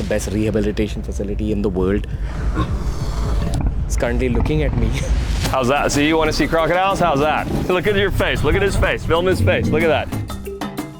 the best rehabilitation facility in the world. It's currently looking at me. How's that? See, you want to see crocodiles? How's that? Look at your face. Look at his face. Film his face. Look at that.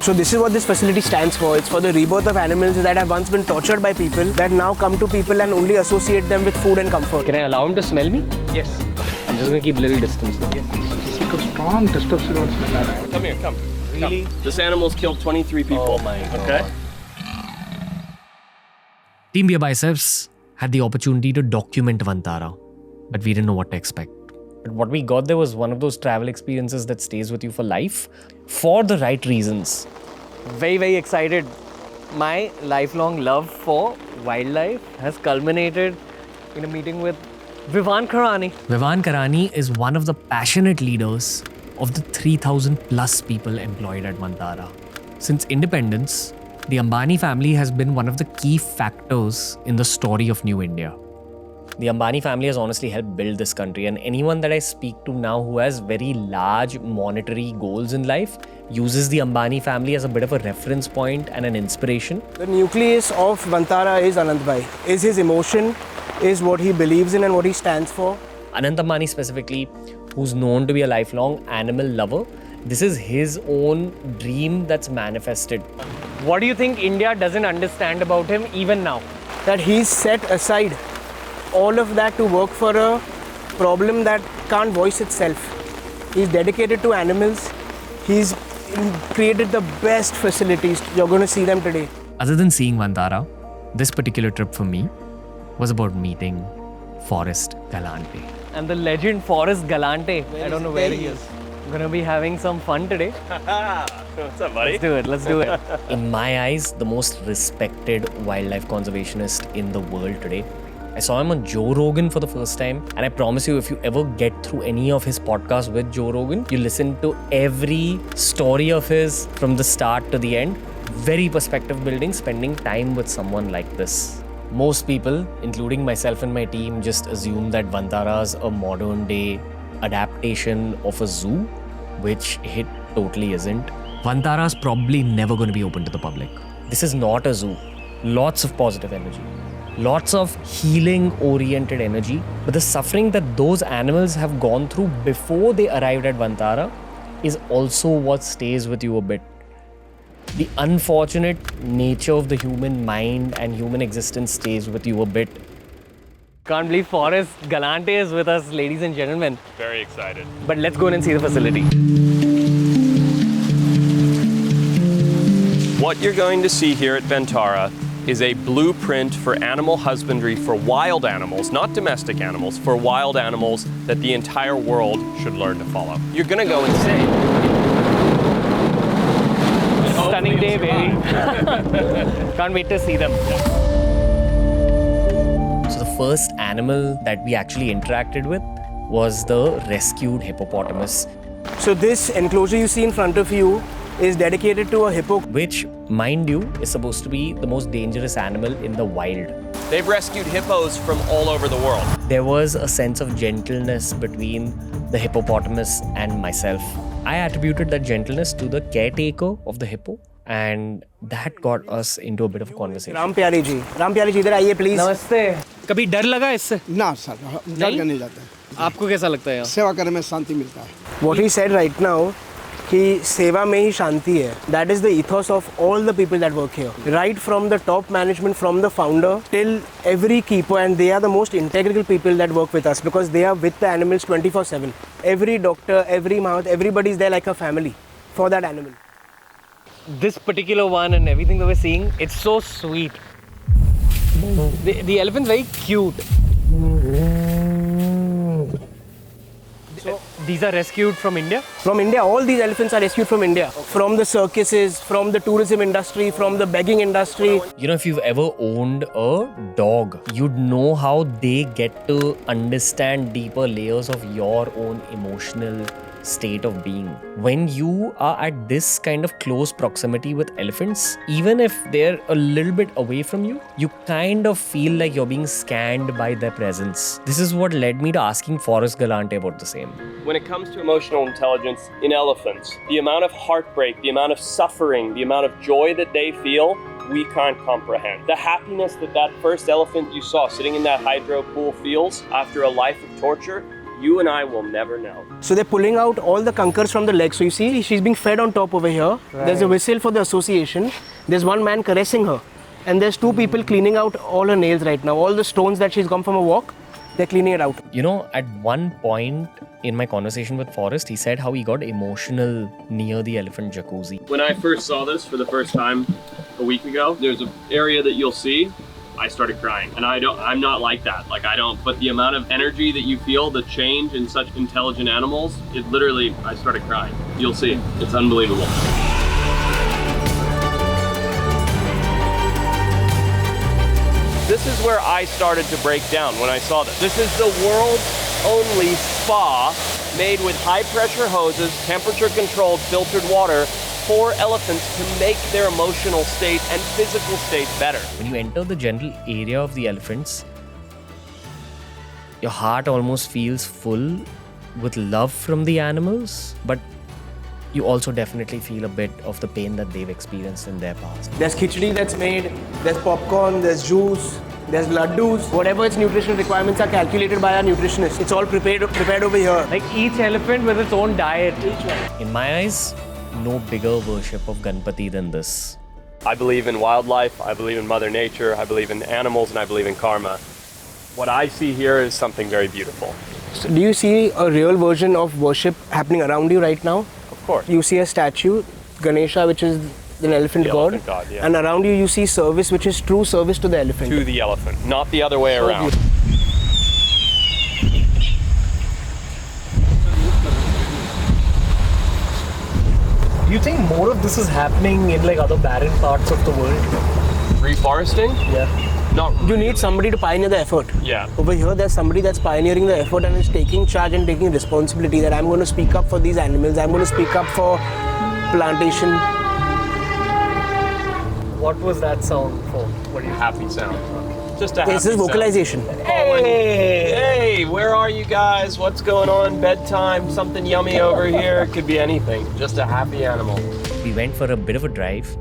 So this is what this facility stands for. It's for the rebirth of animals that have once been tortured by people that now come to people and only associate them with food and comfort. Can I allow him to smell me? Yes. I'm just going to keep a little distance. It's like a strong testosterone smell. Come here, come. Really? Come. This animal's killed 23 people. Oh my God. Okay? Team BeerBiceps had the opportunity to document Vantara, but we didn't know what to expect. But what we got there was one of those travel experiences that stays with you for life for the right reasons. Very, very excited. My lifelong love for wildlife has culminated in a meeting with Vivaan Karani. Vivaan Karani is one of the passionate leaders of the 3,000 plus people employed at Vantara. Since independence, the Ambani family has been one of the key factors in the story of New India. The Ambani family has honestly helped build this country, and anyone that I speak to now who has very large monetary goals in life uses the Ambani family as a bit of a reference point and an inspiration. The nucleus of Vantara is Anant Bhai. Is his emotion, is what he believes in and what he stands for. Anant Ambani specifically, who's known to be a lifelong animal lover, this is his own dream that's manifested. What do you think India doesn't understand about him even now? That he's set aside all of that to work for a problem that can't voice itself. He's dedicated to animals. He's created the best facilities. You're going to see them today. Other than seeing Vantara, this particular trip for me was about meeting Forrest Galante. And the legend Forrest Galante. I don't know where he is. I'm gonna be having some fun today. What's up, buddy? Let's do it. In my eyes, the most respected wildlife conservationist in the world today. I saw him on Joe Rogan for the first time, and I promise you, if you ever get through any of his podcasts with Joe Rogan, you listen to every story of his from the start to the end. Very perspective building, spending time with someone like this. Most people, including myself and my team, just assume that Vantara's a modern day adaptation of a zoo, which it totally isn't. Vantara's probably never going to be open to the public. This is not a zoo. Lots of positive energy. Lots of healing-oriented energy. But the suffering that those animals have gone through before they arrived at Vantara is also what stays with you a bit. The unfortunate nature of the human mind and human existence stays with you a bit. Can't believe Forrest Galante is with us, ladies and gentlemen. Very excited. But let's go in and see the facility. What you're going to see here at Vantara is a blueprint for animal husbandry for wild animals, not domestic animals, for wild animals that the entire world should learn to follow. You're gonna go insane. Stunning day, baby. Can't wait to see them. So the first animal that we actually interacted with was the rescued hippopotamus. So this enclosure you see in front of you is dedicated to a hippo. Which, mind you, is supposed to be the most dangerous animal in the wild. They've rescued hippos from all over the world. There was a sense of gentleness between the hippopotamus and myself. I attributed that gentleness to the caretaker of the hippo, and that got us into a bit of a conversation. Ram Pyare ji, इधर आइए please. Namaste. कभी डर लगा इससे? ना sir, डर नहीं जाता है। आपको कैसा लगता है? सेवा करने में शांति मिलता है। What he said right now, कि सेवा में ही शांति है. That is the ethos of all the people that work here. Right from the top management, from the founder till every keeper, and they are the most integral people that work with us because they are with the animals 24/7. Every doctor, every mouth, everybody is there like a family for that animal. This particular one and everything that we're seeing, it's so sweet. The elephant's very cute. So these are rescued from India? From India. All these elephants are rescued from India. Okay. From the circuses, from the tourism industry, from the begging industry. You know, if you've ever owned a dog, you'd know how they get to understand deeper layers of your own emotional state of being. When you are at this kind of close proximity with elephants, even if they're a little bit away from you, you kind of feel like you're being scanned by their presence. This is what led me to asking Forrest Galante about the same. When it comes to emotional intelligence in elephants, the amount of heartbreak, the amount of suffering, the amount of joy that they feel we can't comprehend. The happiness that that first elephant you saw sitting in that hydro pool feels after a life of torture, you and I will never know. So they're pulling out all the conquers from the legs. So you see, she's being fed on top over here. There's a whistle for the association. There's one man caressing her. And there's two people cleaning out all her nails right now. All the stones that she's come from a walk, they're cleaning it out. You know, at one point in my conversation with Forrest, he said how he got emotional near the elephant jacuzzi. When I first saw this for the first time a week ago, there's an area that you'll see, I started crying. And I'm not like that. But the amount of energy that you feel, the change in such intelligent animals, it literally, I started crying. You'll see, it's unbelievable. This is where I started to break down when I saw this. This is the world's only spa made with high pressure hoses, temperature controlled filtered water for elephants to make their emotional state and physical state better. When you enter the general area of the elephants, your heart almost feels full with love from the animals, but you also definitely feel a bit of the pain that they've experienced in their past. There's khichdi that's made, there's popcorn, there's juice, there's laddus. Whatever its nutritional requirements are calculated by our nutritionist. It's all prepared over here. Like each elephant with its own diet. In my eyes, no bigger worship of Ganpati than this. I believe in wildlife, I believe in Mother Nature, I believe in animals, and I believe in karma. What I see here is something very beautiful. So do you see a real version of worship happening around you right now? Of course. You see a statue, Ganesha, which is an elephant The god. elephant god, yeah. And around you, you see service, which is true service to the elephant. To the elephant, not the other way around. Do you think more of this is happening in like other barren parts of the world? Reforesting? Yeah. Not You really. need somebody to pioneer the effort. Yeah. Over here, there's somebody that's pioneering the effort and is taking charge and taking responsibility that I'm going to speak up for these animals. I'm going to speak up for plantation. What was that sound for? What do you Happy sound. Just a happy This is sound. vocalization. Hey, where are you guys? What's going on? Bedtime, something yummy over here. It could be anything. Just a happy animal. We went for a bit of a drive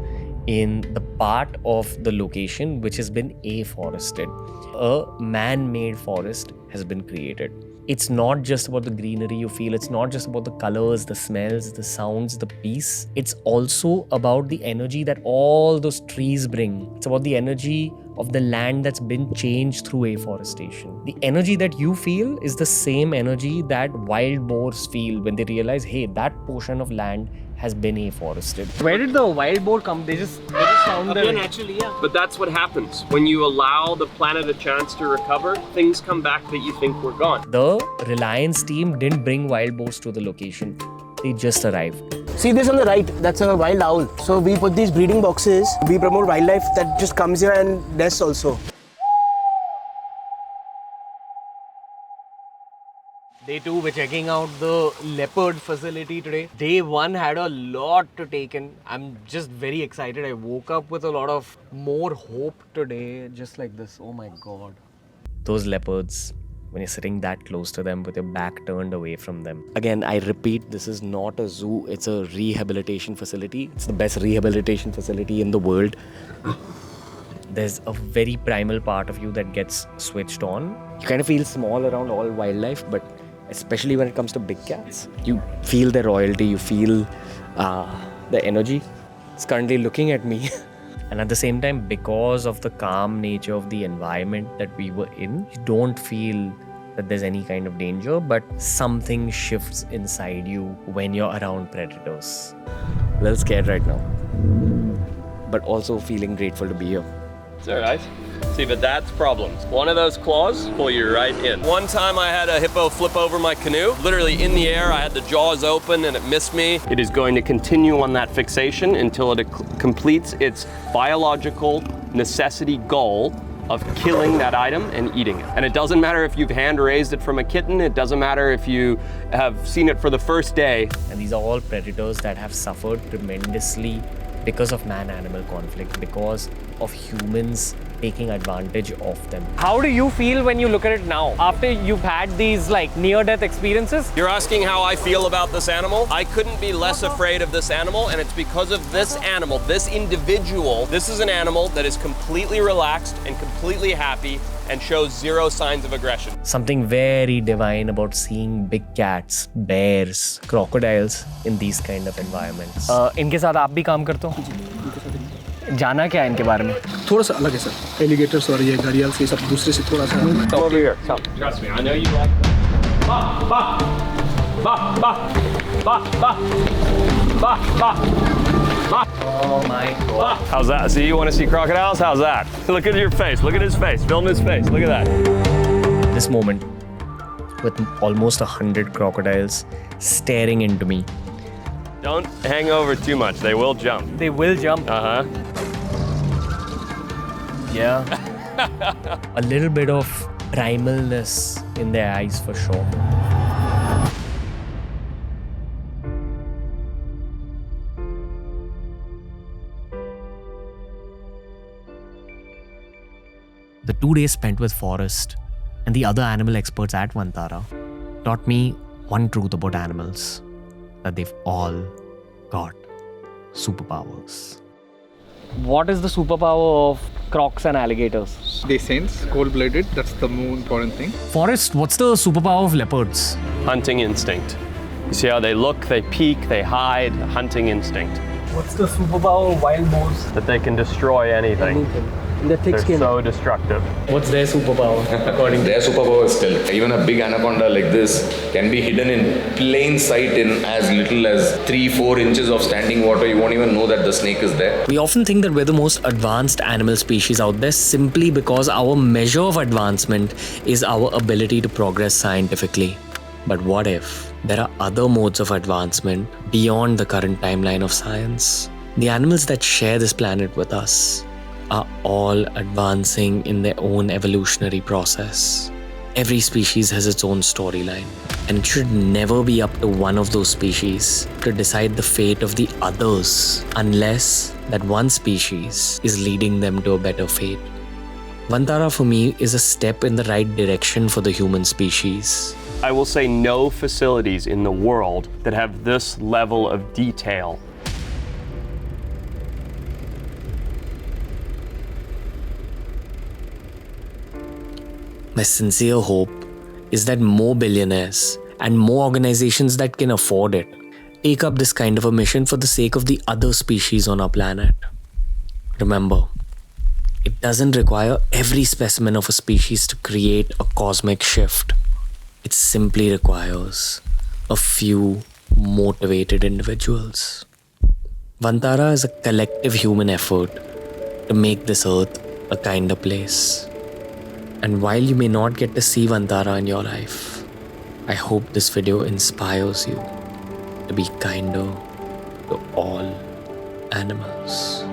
in the part of the location which has been afforested. A man-made forest has been created. It's not just about the greenery you feel, it's not just about the colors, the smells, the sounds, the peace. It's also about the energy that all those trees bring. It's about the energy of the land that's been changed through afforestation. The energy that you feel is the same energy that wild boars feel when they realize, hey, that portion of land has been afforested. Where did the wild boar come? They just found their... naturally, yeah. But that's what happens. When you allow the planet a chance to recover, things come back that you think were gone. The Reliance team didn't bring wild boars to the location. They just arrived. See this on the right, that's a wild owl. So we put these breeding boxes, we promote wildlife that just comes here and nests also. Day 2, we're checking out the leopard facility today. Day 1 had a lot to take in. I'm just very excited. I woke up with a lot of more hope today, just like this. Oh my God. Those leopards, when you're sitting that close to them with your back turned away from them. Again, I repeat, this is not a zoo, it's a rehabilitation facility. It's the best rehabilitation facility in the world. There's a very primal part of you that gets switched on. You kind of feel small around all wildlife, but especially when it comes to big cats, you feel their royalty, you feel the energy. It's currently looking at me. And at the same time, because of the calm nature of the environment that we were in, you don't feel that there's any kind of danger, but something shifts inside you when you're around predators. A little scared right now, but also feeling grateful to be here. It's all right. See, but that's problems. One of those claws pull you right in. One time I had a hippo flip over my canoe. Literally in the air, I had the jaws open and it missed me. It is going to continue on that fixation until it completes its biological necessity goal of killing that item and eating it. And it doesn't matter if you've hand raised it from a kitten. It doesn't matter if you have seen it for the first day. And these are all predators that have suffered tremendously because of man-animal conflict, because of humans taking advantage of them. How do you feel when you look at it now, after you've had these like near-death experiences? You're asking how I feel about this animal? I couldn't be less afraid of this animal, and it's because of this animal, this individual. This is an animal that is completely relaxed and completely happy and shows zero signs of aggression. Something very divine about seeing big cats, bears, crocodiles in these kind of environments. इनके साथ आप भी काम करते हो? जाना क्या है इनके बारे में? थोड़ा सा अलग है सर, एलिगेटर्स और ये घड़ियाल ये सब दूसरे से थोड़ा सा Over here. Trust me, I know you like them. Bah, bah, bah, bah, bah, bah, bah, bah. Oh my god. How's that? See, you want to see crocodiles? How's that? Look at your face. Look at his face. Film his face. Look at that. This moment, with almost 100 crocodiles staring into me. Don't hang over too much. They will jump. They will jump. Uh-huh. Yeah. A little bit of primalness in their eyes for sure. The 2 days spent with Forrest and the other animal experts at Vantara taught me one truth about animals, that they've all got superpowers. What is the superpower of crocs and alligators? They sense, cold-blooded, that's the more important thing. Forrest, what's the superpower of leopards? Hunting instinct. You see how they look, they peek, they hide. Hunting instinct. What's the superpower of wild boars? That they can destroy anything. The thick They're skin. so destructive. What's their superpower according to Their superpower is stealth. Even a big anaconda like this can be hidden in plain sight in as little as 3-4 inches of standing water. You won't even know that the snake is there. We often think that we're the most advanced animal species out there simply because our measure of advancement is our ability to progress scientifically. But what if there are other modes of advancement beyond the current timeline of science? The animals that share this planet with us are all advancing in their own evolutionary process. Every species has its own storyline, and it should never be up to one of those species to decide the fate of the others unless that one species is leading them to a better fate. Vantara for me is a step in the right direction for the human species. I will say no facilities in the world that have this level of detail. My sincere hope is that more billionaires and more organizations that can afford it take up this kind of a mission for the sake of the other species on our planet. Remember, it doesn't require every specimen of a species to create a cosmic shift. It simply requires a few motivated individuals. Vantara is a collective human effort to make this earth a kinder place. And while you may not get to see Vantara in your life, I hope this video inspires you to be kinder to all animals.